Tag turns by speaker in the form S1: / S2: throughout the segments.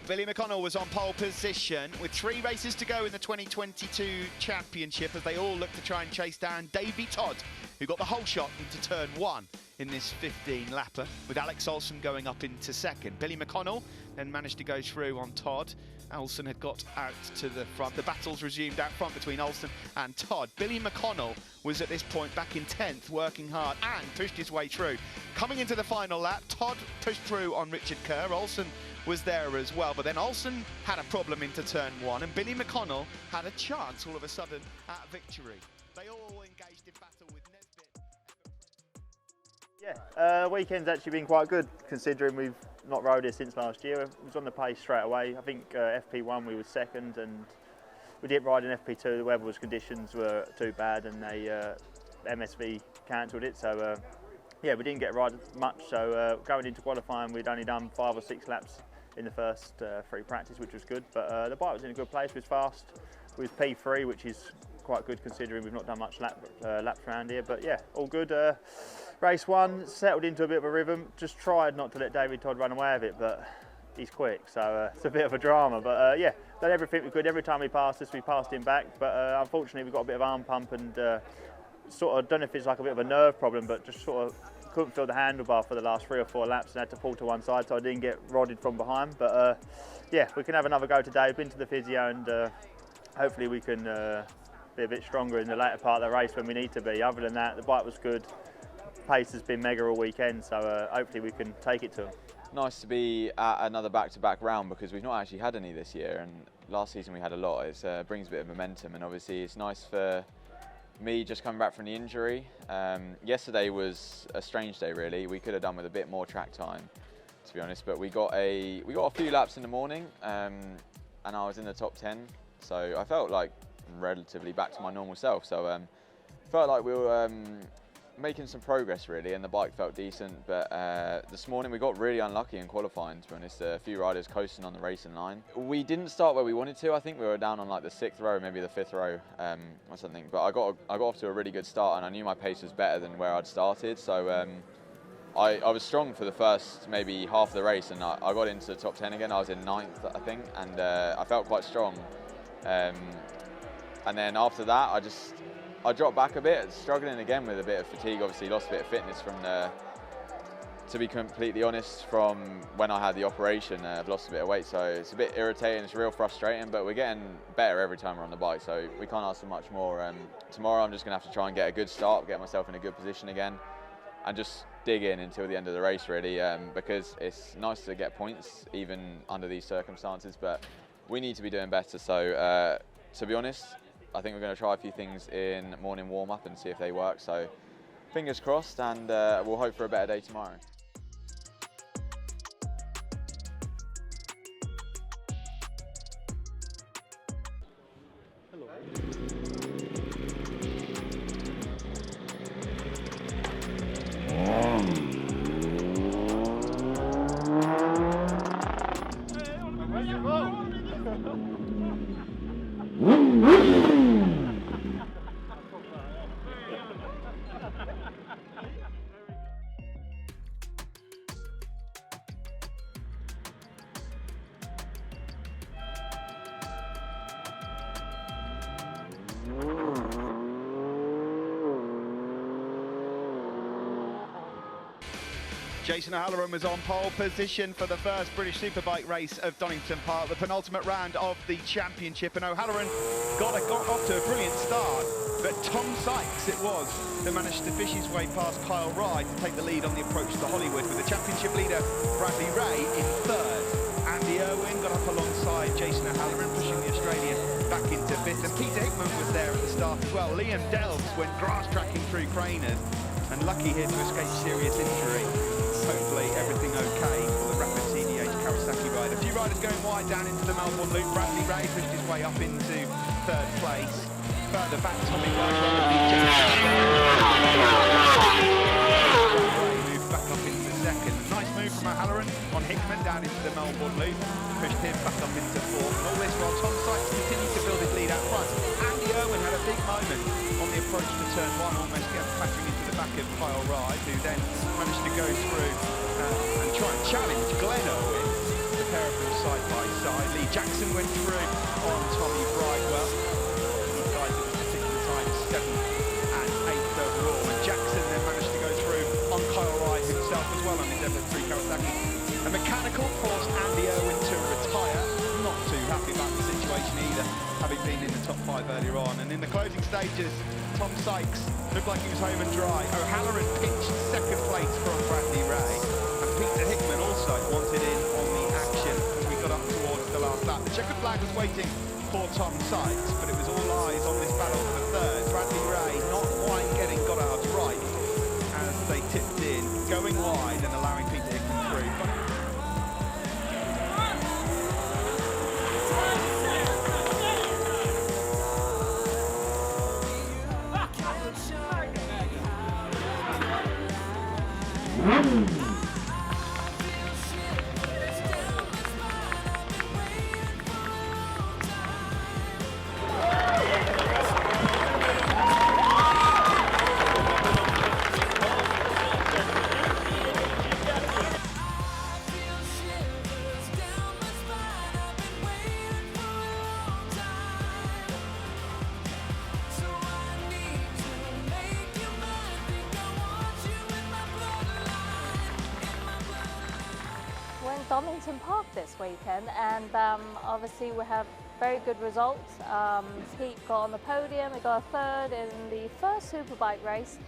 S1: Billy McConnell was on pole position with 3 races to go in the 2022 championship as they all look to try and chase down Davey Todd, who got the whole shot into turn 1 in this 15-lapper, with Alex Olsen going up into second. Billy McConnell then managed to go through on Todd. Olsen had got out to the front. The battles resumed out front between Olsen and Todd. Billy McConnell was at this point back in 10th, working hard and pushed his way through. Coming into the final lap, Todd pushed through on Richard Kerr. Olsen was there as well, but then Olsen had a problem into turn 1 and Billy McConnell had a chance all of a sudden at victory. They all engaged in battle with Nesbitt.
S2: Yeah, weekend's actually been quite good considering we've not rode it since last year. It was on the pace straight away. I think FP1 we were second and we didn't ride in FP2. The weather conditions were too bad and they MSV cancelled it, so yeah, we didn't get a ride much. So going into qualifying, we'd only done 5 or 6 laps in the first free practice, which was good. But the bike was in a good place. It was fast with P3, which is quite good considering we've not done much laps around here. But yeah, all good. Race 1 settled into a bit of a rhythm. Just tried not to let David Todd run away with it, but he's quick, so it's a bit of a drama. But yeah, done everything we could. Every time he passed us, we passed him back. But unfortunately, we got a bit of arm pump and sort of, don't know if it's like a bit of a nerve problem, but just sort of couldn't feel the handlebar for the last 3 or 4 laps and had to pull to one side, so I didn't get rodded from behind. But yeah, we can have another go today. We've been to the physio and hopefully we can be a bit stronger in the later part of the race when we need to be. Other than that, the bike was good. Pace has been mega all weekend, so hopefully we can take it to them.
S3: Nice to be at another back-to-back round because we've not actually had any this year, and last season we had a lot. It brings a bit of momentum, and obviously it's nice for me just coming back from the injury. Yesterday was a strange day really. We could have done with a bit more track time, to be honest, but we got a few laps in the morning and I was in the top 10, so I felt like relatively back to my normal self. So felt like we were making some progress really, and the bike felt decent. But this morning we got really unlucky in qualifying, to be honest. A few riders coasting on the racing line. We didn't start where we wanted to. I think we were down on like the 6th row, maybe the 5th row or something. But I got off to a really good start, and I knew my pace was better than where I'd started. So I was strong for the first maybe half of the race, and I got into the top 10 again. I was in 9th, I think, and I felt quite strong. And then after that, I dropped back a bit, struggling again with a bit of fatigue. Obviously lost a bit of fitness from to be completely honest, from when I had the operation. I've lost a bit of weight, so it's a bit irritating, it's real frustrating, but we're getting better every time we're on the bike, so we can't ask for much more. Tomorrow I'm just gonna have to try and get a good start, get myself in a good position again, and just dig in until the end of the race really, because it's nice to get points even under these circumstances, but we need to be doing better. So to be honest, I think we're going to try a few things in morning warm-up and see if they work. So fingers crossed, and we'll hope for a better day tomorrow.
S2: Hello.
S1: Jason O'Halloran was on pole position for the first British Superbike race of Donington Park, the penultimate round of the championship, and O'Halloran got off to a brilliant start, but Tom Sykes it was that managed to fish his way past Kyle Ride to take the lead on the approach to Hollywood, with the championship leader Bradley Ray in 3rd. Andy Irwin got up alongside Jason O'Halloran, pushing the Australian back into 5th, and Peter Hickman was there at the start as well. Liam Delves went grass tracking through Craners, and lucky here to escape serious injury. Hopefully everything okay for the rapid CDH Kawasaki ride. A few riders going wide down into the Melbourne Loop. Bradley Ray pushed his way up into 3rd place. Further back, Tommy White moved back up into 2nd. Nice move from O'Halloran on Hickman down into the Melbourne Loop. Pushed him back up into 4th. And all this while Tom Sykes continued to build his lead out front. Andy Irwin had a big moment on the approach to turn 1, almost clattering into the back of Kyle Ride, who then managed to go through and try and challenge Glenn Irwin. The pair of them side by second. A mechanical forced Andy Irwin to retire. Not too happy about the situation either, having been in the top 5 earlier on. And in the closing stages, Tom Sykes looked like he was home and dry. O'Halloran pinched second place from Bradley Ray. And Peter Hickman also wanted in on the action as we got up towards the last lap. The checkered flag was waiting for Tom Sykes, but it was all eyes on this battle for third. Bradley Ray not quite getting Goddard's right as they tipped in, going wide and allowing Peter Hickman through.
S4: Donington Park this weekend, and obviously we have very good results. Pete got on the podium, he got a third in the first Superbike race.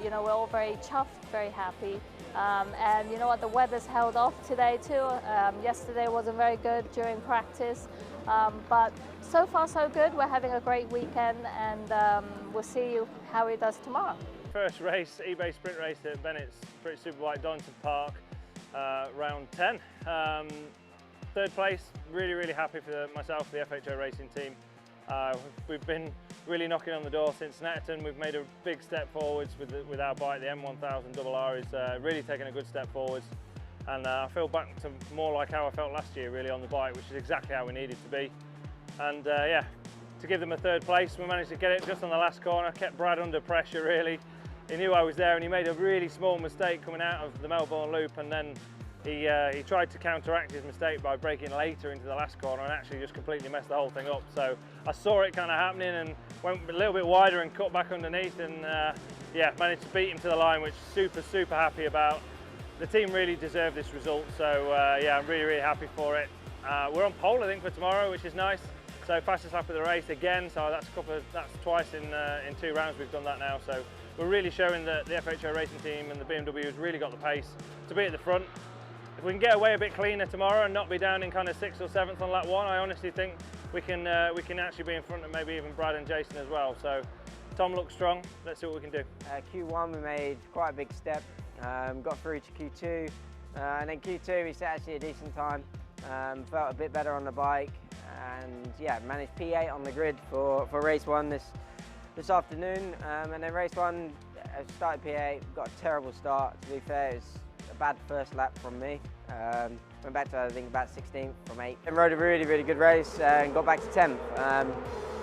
S4: You know, we're all very chuffed, very happy. And you know what, the weather's held off today too. Yesterday wasn't very good during practice, but so far so good. We're having a great weekend, and we'll see how he does tomorrow.
S5: First race, eBay sprint race at Bennetts British Superbike Donington Park. Round 10. Third place, really happy for myself, the FHO Racing team. We've been really knocking on the door since Netterton. We've made a big step forwards with our bike. The M1000RR is really taking a good step forwards, and I feel back to more like how I felt last year really on the bike, which is exactly how we needed to be. And yeah, to give them a third place, we managed to get it just on the last corner, kept Brad under pressure really. He knew I was there, and he made a really small mistake coming out of the Melbourne loop, and then he tried to counteract his mistake by braking later into the last corner and actually just completely messed the whole thing up. So I saw it kind of happening and went a little bit wider and cut back underneath, and yeah, managed to beat him to the line, which super happy about. The team really deserved this result, so yeah, I'm really happy for it. We're on pole I think for tomorrow, which is nice. So fastest lap of the race again, so that's twice in 2 rounds we've done that now. So we're really showing that the FHO Racing team and the BMW has really got the pace to be at the front. If we can get away a bit cleaner tomorrow and not be down in kind of 6th or 7th on lap 1, I honestly think we can actually be in front of maybe even Brad and Jason as well. So Tom looks strong. Let's see what we can do.
S6: Q1 we made quite a big step. Got through to Q2, and then Q2 we set actually a decent time. Felt a bit better on the bike, and yeah, managed P8 on the grid for race 1 this afternoon, and then race 1 I started P8, got a terrible start. To be fair, it was a bad first lap from me. Went back to I think about 16th from 8th, and rode a really good race and got back to 10th.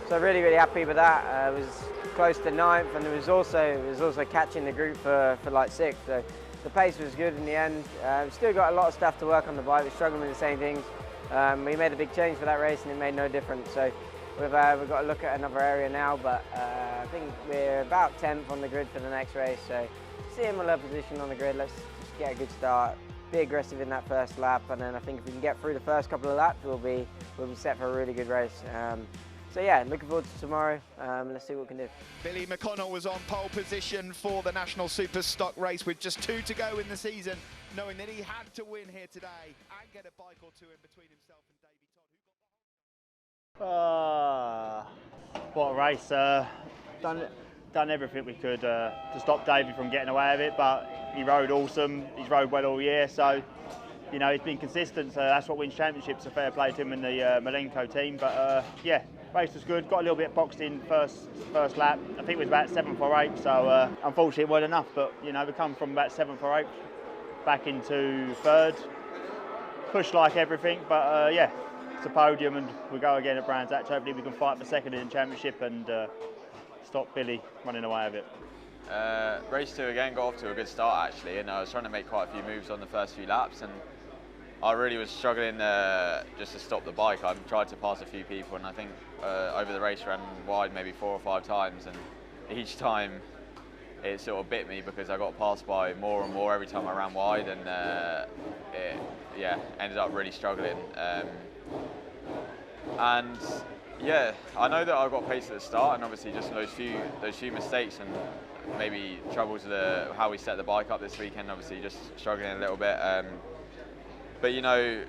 S6: So really happy with that. I was close to 9th, and it was also catching the group for like 6th. So the pace was good in the end. Still got a lot of stuff to work on the bike. We're struggling with the same things. We made a big change for that race, and it made no difference. So we've got to look at another area now, but I think we're about 10th on the grid for the next race. So similar position on the grid. Let's just get a good start, be aggressive in that first lap, and then I think if we can get through the first couple of laps, we'll be set for a really good race. So yeah, looking forward to tomorrow. Let's see what we can do.
S1: Billy McConnell was on pole position for the National Superstock race with just 2 to go in the season, knowing that he had to win here today and get a bike or 2 in between himself and Davey Todd.
S2: What a race. Done everything we could to stop Davey from getting away with it, but he rode awesome. He's rode well all year, so you know he's been consistent. So that's what wins championships. A fair play to him and the Malenko team. But yeah, race was good. Got a little bit boxed in first lap. I think it was about 7th or 8th. So unfortunately it wasn't enough. But you know we come from about 7th or 8th back into 3rd. Pushed like everything, but yeah, it's a podium and we go again at Brands Hatch. Hopefully we can fight for 2nd in the championship and stop Billy running away with it.
S3: Race 2 again, got off to a good start actually, and I was trying to make quite a few moves on the first few laps, and I really was struggling just to stop the bike. I tried to pass a few people, and I think over the race ran wide maybe 4 or 5 times, and each time it sort of bit me because I got passed by more and more every time I ran wide, and it ended up really struggling. And yeah, I know that I got pace at the start, and obviously just those few mistakes and maybe troubles with how we set the bike up this weekend. Obviously, just struggling a little bit. But you know,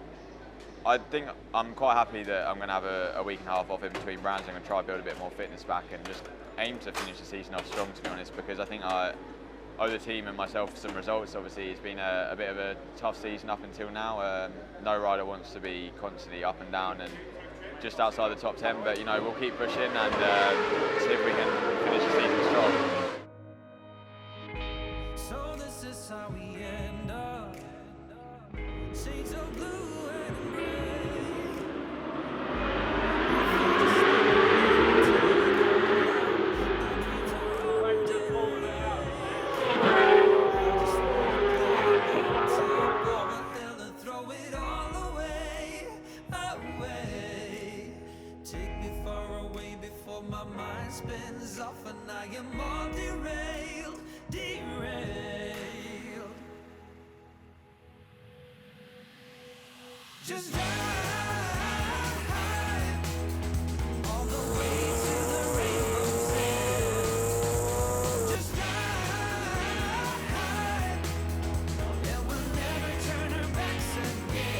S3: I think I'm quite happy that I'm going to have a week and a half off in between rounds. I'm going to try and build a bit more fitness back and just aim to finish the season off strong, to be honest, because I think I owe the team and myself some results. Obviously, it's been a bit of a tough season up until now. No rider wants to be constantly up and down and just outside the top 10, but you know, we'll keep pushing and see if we can finish the season strong.
S7: So this is how we end up. Shades of blue and gray. Throw it all away, away. Take me far away before my mind spins off and I am all derailed, derailed. Just drive all the way to the rainbow's edge. Just drive, and we'll never turn our backs again.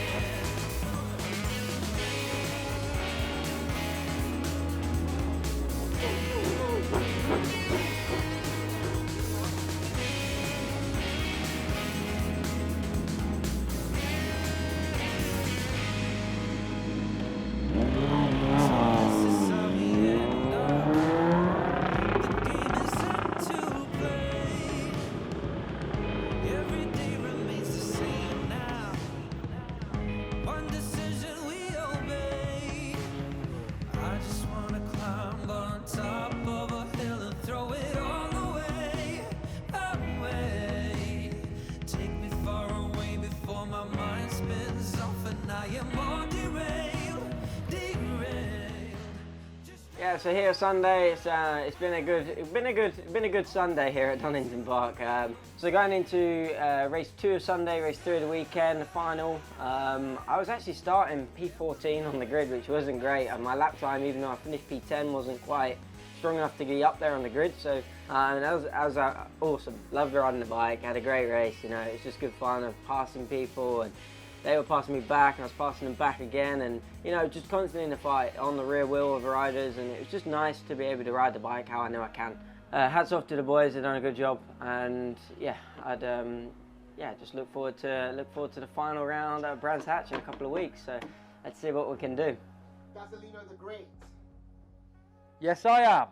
S6: Yeah, so here Sunday, it's been a good Sunday here at Donington Park. So going into race 2 of Sunday, race 3 of the weekend, the final. I was actually starting P14 on the grid, which wasn't great. And my lap time, even though I finished P10, wasn't quite strong enough to get up there on the grid. So that was awesome. Loved riding the bike. Had a great race. You know, it's just good fun of passing people, and they were passing me back, and I was passing them back again, and you know, just constantly in the fight on the rear wheel of the riders, and it was just nice to be able to ride the bike how I know I can. Hats off to the boys; they've done a good job, and yeah, I'd just look forward to the final round at Brands Hatch in a couple of weeks. So let's see what we can do.
S8: Gasolino the Great.
S9: Yes, I am.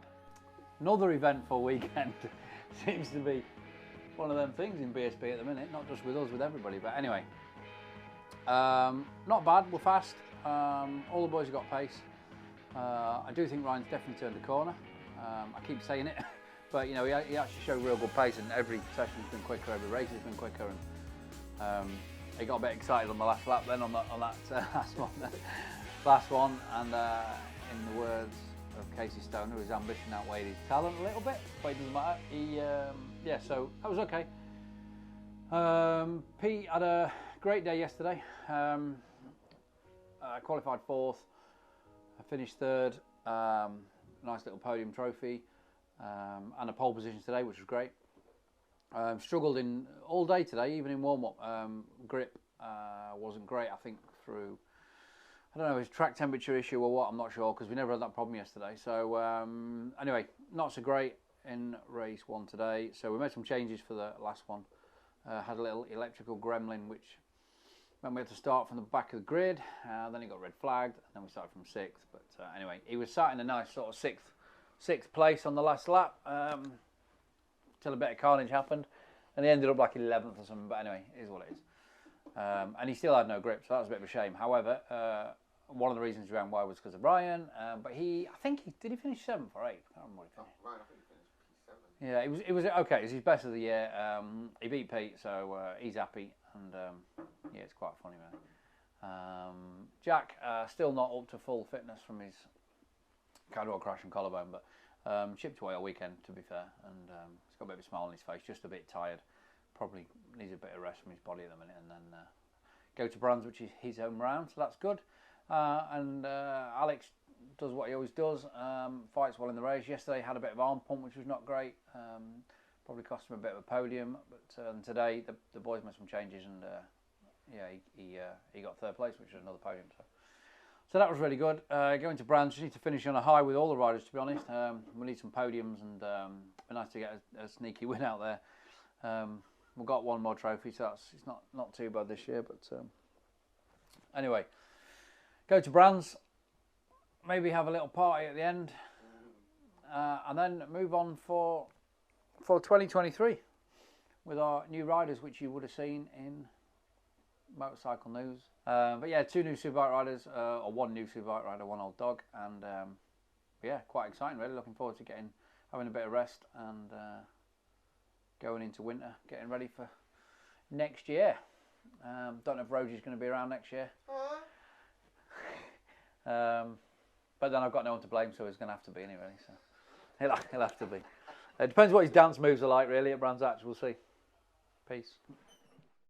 S9: Another eventful weekend. Seems to be one of them things in BSB at the minute, not just with us, with everybody. But anyway, not bad. We're fast. All the boys have got pace. I do think Ryan's definitely turned the corner. I keep saying it, but you know, he actually showed real good pace, and every session's been quicker, every race has been quicker, and he got a bit excited on the last lap then on that last one, and in the words of Casey Stoner, his ambition outweighed his talent a little bit, but it doesn't matter. Yeah, so that was okay. Pete had a great day yesterday. Qualified 4th. I finished 3rd. Nice little podium trophy, and a pole position today, which was great. Struggled in all day today, even in warm-up. Grip wasn't great, I think, through, I don't know, his track temperature issue or what, I'm not sure, because we never had that problem yesterday. So anyway, not so great in race 1 today. So we made some changes for the last one. Had a little electrical gremlin, which meant we had to start from the back of the grid. Then he got red flagged, and then we started from 6th. But anyway, he was sat in a nice sort of sixth place on the last lap till a bit of carnage happened, and he ended up like 11th or something. But anyway, it is what it is. And he still had no grip, so that was a bit of a shame. However, one of the reasons he ran wide was because of Ryan. But I think did he finish 7th or 8th? I can't remember what he finished.
S8: Ryan, I think he finished P7.
S9: Yeah, it was okay. It was his best of the year. He beat Pete, so he's happy, and yeah, it's quite funny, really. Jack still not up to full fitness from his Cadwell crash and collarbone, but Chipped away all weekend, to be fair, and he's got a bit of a smile on his face, just a bit tired. Probably needs a bit of rest from his body at the minute, and then go to Brands, which is his home round, so that's good. And Alex does what he always does, fights well in the race. Yesterday had a bit of arm pump, which was not great. Probably cost him a bit of a podium, but today the boys made some changes, and yeah, he got third place, which is another podium. So that was really good. Going to Brands, just need to finish on a high with all the riders, to be honest. We need some podiums, and it'd be nice to get a sneaky win out there. We've got one more trophy, so it's not too bad this year. But anyway, go to Brands, maybe have a little party at the end, and then move on for 2023 with our new riders, which you would have seen in motorcycle news. But yeah, 2 new Superbike riders, or 1 new Superbike rider, 1 old dog, and yeah, quite exciting really. Looking forward to having a bit of rest and going into winter, getting ready for next year. Don't know if Roger's going to be around next year. But then I've got no one to blame, so he's going to have to be anyway. So he'll have to be. It depends what his dance moves are like really at Brands Hatch. We'll see. Peace.